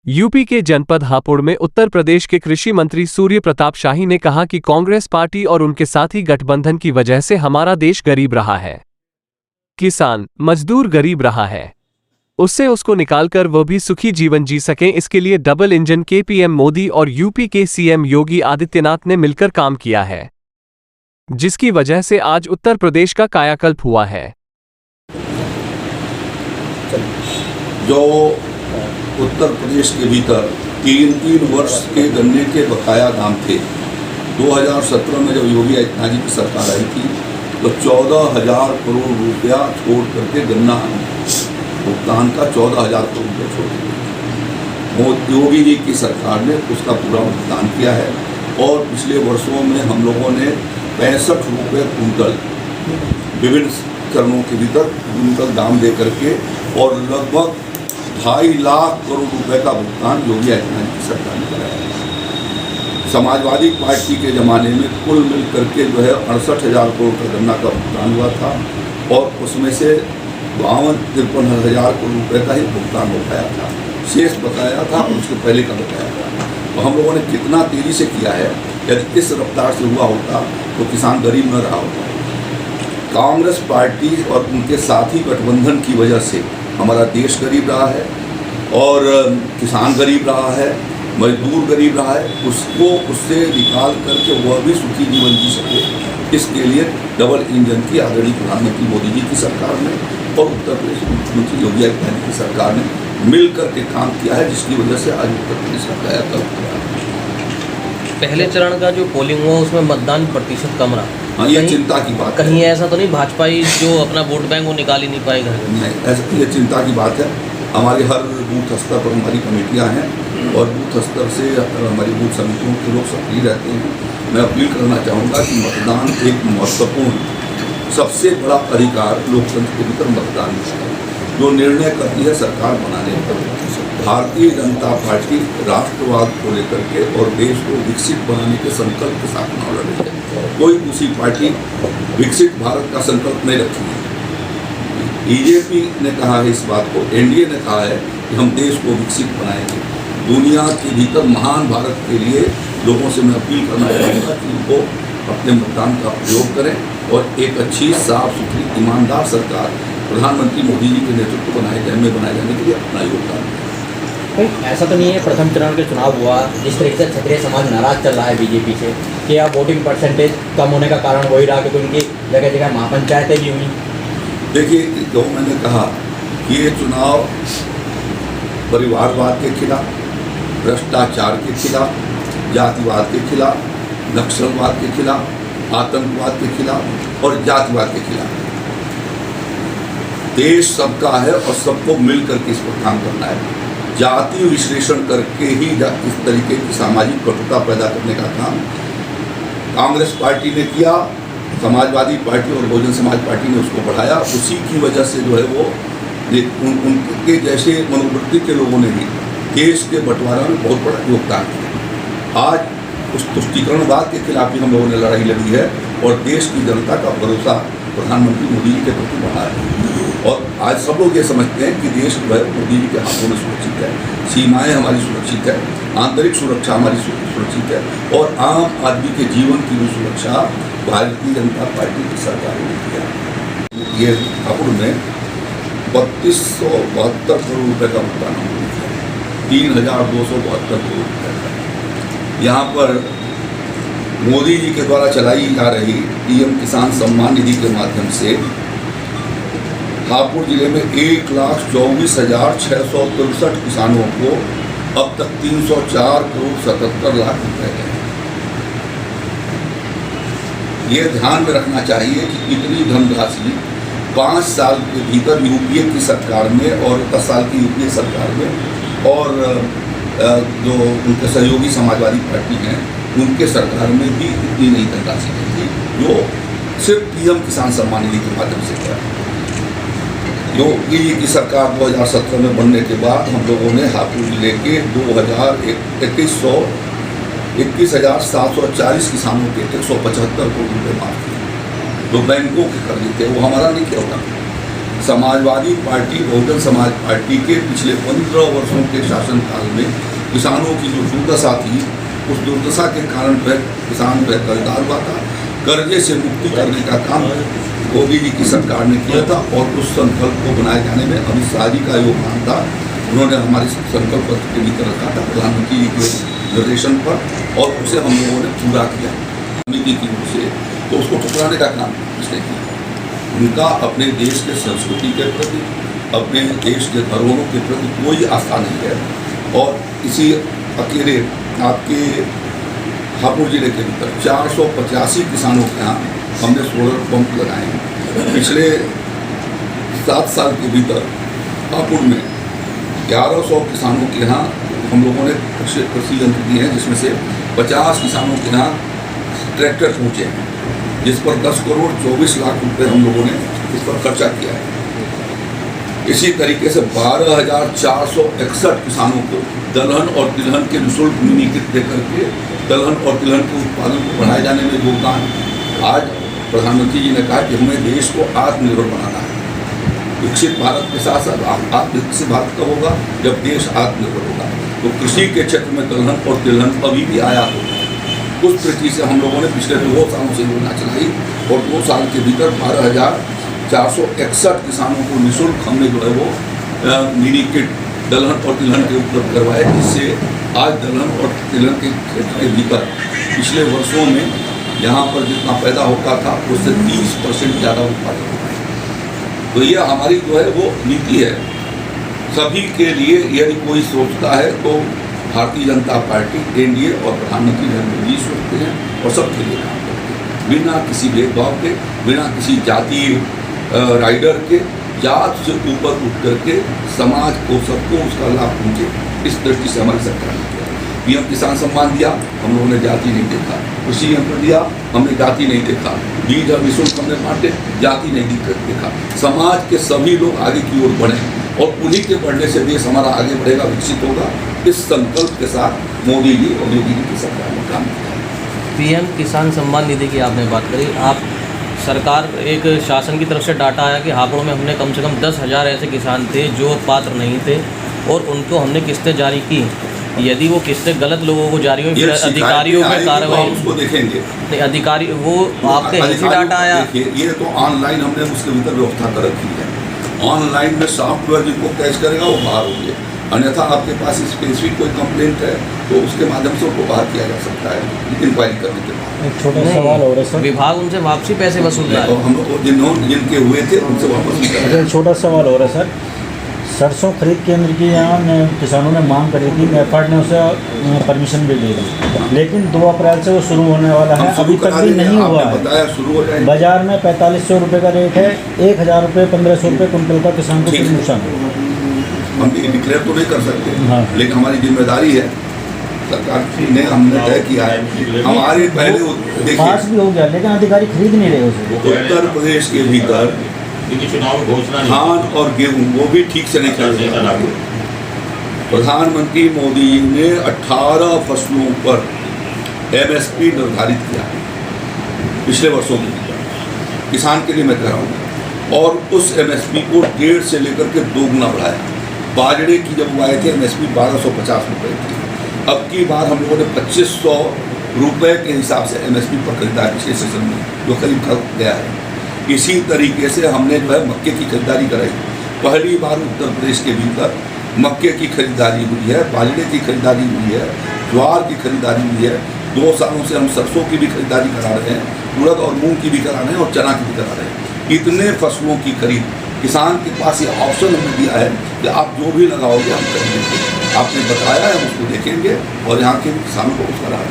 UP के जनपद हापुड़ में उत्तर प्रदेश के कृषि मंत्री सूर्य प्रताप शाही ने कहा कि कांग्रेस पार्टी और उनके साथी गठबंधन की वजह से हमारा देश गरीब रहा है, किसान मजदूर गरीब रहा है। उससे उसको निकालकर वो भी सुखी जीवन जी सकें, इसके लिए डबल इंजन के पीएम मोदी और यूपी के सीएम योगी आदित्यनाथ ने मिलकर काम किया है, जिसकी वजह से आज उत्तर प्रदेश का कायाकल्प हुआ है। जो उत्तर प्रदेश के भीतर तीन वर्ष के गन्ने के बकाया दाम थे, 2017 में जब योगी आदित्यनाथ जी की सरकार आई थी तो 14,000 करोड़ रुपया छोड़ करके गन्ना भुगतान का 14,000 करोड़ रुपया छोड़ दिया। योगी जी की सरकार ने उसका पूरा भुगतान किया है और पिछले वर्षों में हम लोगों ने 65 रुपये कुंटल विभिन्न चरणों के भीतर कुंटल दाम दे करके और लगभग 2.5 लाख करोड़ रुपए का भुगतान योगी आदित्यनाथ की सरकार ने कराया। समाजवादी पार्टी के ज़माने में कुल मिल करके जो है 68,000 करोड़ का गन्ना का भुगतान हुआ था और उसमें से 52-53 हज़ार करोड़ रुपए का ही भुगतान हो पाया था, शेष बकाया था और उसके पहले का बकाया था। तो हम लोगों ने कितना तेज़ी से किया है, यदि इस रफ्तार से हुआ होता तो किसान गरीब न रहा होता। कांग्रेस पार्टी और उनके साथी गठबंधन की वजह से हमारा देश गरीब रहा है और किसान गरीब रहा है, मजदूर गरीब रहा है। उसको उससे निकाल करके वह भी सुखी जीवन जी सके, इसके लिए डबल इंजन की आदरणीय प्रधानमंत्री मोदी जी की सरकार ने और उत्तर प्रदेश मुख्यमंत्री योगी आदित्यनाथ की सरकार ने मिल करके काम किया है, जिसकी वजह से आज उत्तर प्रदेश का कायाकल्प हुआ है। पहले चरण का जो पोलिंग हुआ उसमें मतदान प्रतिशत कम रहा। हाँ, ये चिंता की बात कहीं ऐसा तो नहीं भाजपाई जो अपना वोट बैंक वो निकाल ही नहीं पाएगा? नहीं, ऐसा ये चिंता की बात है। हमारे हर बूथ स्तर पर हमारी कमेटियां हैं और बूथ स्तर से हमारी बूथ समितियों के लोग सक्रिय रहते हैं। मैं अपील करना चाहूँगा कि मतदान एक महत्वपूर्ण सबसे बड़ा अधिकार लोकतंत्र के भीतर मतदान है, जो निर्णय करती है सरकार बनाने पर। भारतीय जनता पार्टी राष्ट्रवाद को लेकर के और देश को विकसित बनाने के संकल्प के साथ चुनाव लड़ रही है। कोई दूसरी पार्टी विकसित भारत का संकल्प नहीं रखी है। बीजेपी ने कहा है इस बात को, एनडीए ने कहा है कि हम देश को विकसित बनाएंगे। दुनिया के भीतर महान भारत के लिए लोगों से मैं अपील करना चाहूँगा कि उनको अपने मतदान का प्रयोग करें और एक अच्छी साफ सुथरी ईमानदार सरकार प्रधानमंत्री मोदी जी के नेतृत्व बनाए जाने के लिए अपना योगदान दें। ऐसा तो नहीं है प्रथम चरण के चुनाव हुआ, जिस तरीके से क्षत्रिय समाज नाराज चल रहा है बीजेपी से कि अब वोटिंग परसेंटेज कम होने का कारण वही रहा कि उनकी जगह जगह महापंचायतें भी हुई। देखिए, जो मैंने कहा कि ये चुनाव परिवारवाद के खिलाफ, भ्रष्टाचार के खिलाफ, जातिवाद के खिलाफ, नक्सलवाद के खिलाफ, आतंकवाद के खिलाफ और जातिवाद के खिलाफ। देश सबका है और सबको मिलकर के इस पर काम करना है। जाति विश्लेषण करके ही इस तरीके की सामाजिक कटुता पैदा करने का काम कांग्रेस पार्टी ने किया, समाजवादी पार्टी और बहुजन समाज पार्टी ने उसको बढ़ाया। उसी की वजह से जो है वो उनके जैसे मनोवृत्ति के लोगों ने भी देश के बंटवारा में बहुत बड़ा योगदान किया। आज उस तुष्टीकरणवाद के खिलाफ भी हम लोगों ने लड़ाई लड़ी है और देश की जनता का भरोसा प्रधानमंत्री मोदी जी के प्रति बढ़ा है। और आज सब लोग ये समझते हैं कि देश जो है मोदी जी के हाथों में सुरक्षित है, सीमाएं हमारी सुरक्षित है, आंतरिक सुरक्षा हमारी सुरक्षित है और आम आदमी के जीवन की भी सुरक्षा भारतीय जनता पार्टी की सरकार ने किया। ये हापुड़ में 3272 करोड़ रुपये का भुगतान हमने किया, 3,272 करोड़ रुपये का। यहाँ पर मोदी जी के द्वारा चलाई जा रही पीएम किसान सम्मान निधि के माध्यम से हापुड़ जिले में 1,24,663 किसानों को अब तक 304 करोड़ 77 लाख रुपए गए। ये ध्यान में रखना चाहिए कि इतनी धनराशि 5 साल के भीतर यूपीए की सरकार में और 10 साल की यूपीए सरकार में और जो उनके सहयोगी समाजवादी पार्टी हैं उनके सरकार में भी इतनी नई धनराशि नहीं थी, जो सिर्फ पीएम किसान सम्मान निधि के माध्यम से किया। योगी जी की सरकार 2017 में बनने के बाद हम लोगों ने हापुड़ जिले के 21,740 किसानों के 175 करोड़ रुपये माफ किए, जो बैंकों के कर्ज थे वो हमारा नहीं किया होगा। समाजवादी पार्टी, बहुजन समाज पार्टी के पिछले 15 वर्षों के शासनकाल में किसानों की जो दुर्दशा थी, उस दुर्दशा के कारण किसान कर्जदार हुआ था। कर्जे से मुक्ति करने का काम मोदी जी की सरकार ने किया था और उस संकल्प को बनाए जाने में अमित शाह जी का योगदान था। उन्होंने हमारे संकल्प पत्र के भीतर रखा था प्रधानमंत्री जी के निर्देशन पर, और उसे हम लोगों ने पूरा किया समिति की ओर से। तो उसको ठुकराने का काम इसने किया। उनका अपने देश के संस्कृति के प्रति, अपने देश के धरोहरों के प्रति कोई आस्था नहीं है। और इसी अकेले आपके हापुड़ जिले के भीतर 485 किसानों के यहाँ हमने सोलर पंप लगाए हैं। पिछले 7 साल के भीतर हापुड़ में 1100 किसानों के यहाँ हम लोगों ने कृषि यंत्र दिए हैं, जिसमें से 50 किसानों के यहाँ ट्रैक्टर पहुँचे हैं, जिस पर 10 करोड़ 24 लाख रुपए हम लोगों ने इस पर खर्चा किया है। इसी तरीके से 12,461 किसानों को दलहन और तिलहन के निःशुल्क मिनी किट देकर के दलहन और तिलहन के उत्पादन को बढ़ाए जाने में योगदान। आज प्रधानमंत्री जी ने कहा कि हमें देश को आत्मनिर्भर बनाना है। विकसित भारत के साथ साथ विकसित भारत कब होगा? जब देश आत्मनिर्भर होगा। तो कृषि के क्षेत्र में दलहन और तिलहन अभी भी आया होगा। उस दृष्टि से हम लोगों ने पिछले 2 सालों से योजना चलाई और 2 साल के भीतर 12,461 किसानों को निःशुल्क हमने जो है वो मिनी किट दलहन और तिलहन के उपलब्ध करवाए, जिससे आज दलहन और तिलहन के क्षेत्र के भीतर पिछले वर्षों में यहाँ पर जितना पैदा होता था उससे 30% ज़्यादा उत्पादन होता है। तो यह हमारी जो है वो नीति है सभी के लिए। यदि कोई सोचता है तो भारतीय जनता पार्टी, एनडीए और प्रधानमंत्री नरेंद्र मोदी सोचते हैं और सबके लिए काम करते हैं, बिना किसी भेदभाव के, बिना किसी जाति राइडर के। जात से ऊपर उठ करके समाज को, सबको उसका लाभ पहुँचे, इस दृष्टि से हमारी सरकार ने किया। पीएम किसान सम्मान दिया, हम लोगों ने जाति नहीं देखा। कृषि यंत्र दिया, हमने जाति नहीं देखा। बीज और निःशुल्क हमने बांटे, जाति नहीं देखा। समाज के सभी लोग आगे की ओर बढ़े और उन्हीं के बढ़ने से देश हमारा आगे बढ़ेगा, विकसित होगा। इस संकल्प के साथ मोदी जी और योगी जी की सरकार ने काम किया। पीएम किसान सम्मान निधि की आपने बात करी। आप सरकार एक शासन की तरफ से डाटा आया कि हापुड़ में हमने कम से कम 10,000 ऐसे किसान थे जो पात्र नहीं थे और उनको हमने किस्तें जारी की। यदि वो किस्तें गलत लोगों को जारी हुई, फिर अधिकारियों में कार्रवाई, उसको देखेंगे। नहीं अधिकारी वो आपके ऐसी डाटा आया। ये तो ऑनलाइन हमने उसके भीतर व्यवस्था कर रखी है। ऑनलाइन में सॉफ्टवेयर जिनको कैच करेगा वो बाहर होंगे, अन्यथा आपके पास स्पेसिफिक कोई कंप्लेंट है तो उसके माध्यम से उनको बाहर किया जा सकता है इंक्वायरी करने के बाद। एक छोटा सवाल हो रहा है सर, विभाग उनसे वापसी पैसे वसूल रहा है। और हम लोग जिनके हुए थे उनसे वापस भी अच्छा, एक छोटा सवाल हो रहा है सर। सरसों खरीद केंद्र की यहाँ किसानों ने मांग करी थी, नेफेड ने उसे परमिशन भी दे दी, लेकिन 2 अप्रैल से वो शुरू होने वाला है, अभी तक भी नहीं हुआ है। बताया शुरू हो जाएगा। बाजार में 4500 रुपये का रेट है, 1000 रुपये 1500 रुपये कुंटल का किसान को कुछ नुकसान होगा। हम डिक्लेयर तो नहीं कर सकते, हाँ। लेकिन हमारी जिम्मेदारी है, सरकार ने हमने तय किया है। हमारे पहले पास भी हो गया, लेकिन अधिकारी खरीद नहीं रहे उसे। उत्तर प्रदेश के भीतर चुनाव घोषणा धान और गेहूं वो भी ठीक से नहीं कर रहे। प्रधानमंत्री मोदी जी ने 18 फसलों पर MSP निर्धारित किया पिछले वर्षों के भीतर, किसान के लिए मैं कह रहा हूँ, और उस MSP को 1.5 से लेकर के 2 गुना बढ़ाया। बाजरे की जब आए थे MSP 1250 रुपये थी, अब की बार हम लोगों ने 2500 रुपये के हिसाब से MSP पर खरीदा है पिछले सीजन में, जो करीब खरीद गया है। इसी तरीके से हमने जो है मक्के की खरीदारी कराई। पहली बार उत्तर प्रदेश के भीतर मक्के की खरीदारी हुई है, बाजरे की खरीदारी हुई है, ज्वार की खरीदारी हुई है। 2 सालों से हम सरसों की भी खरीदारी करा रहे हैं, उड़द और मूंग की भी करा रहे हैं और चना की भी करा रहे हैं। इतने फसलों की खरीद किसान के पास ये ऑप्शन हमने दिया है कि आप जो भी लगाओगे हम खरीदेंगे। आपने बताया है, हम उसको देखेंगे और यहाँ के किसानों को उसका लाभ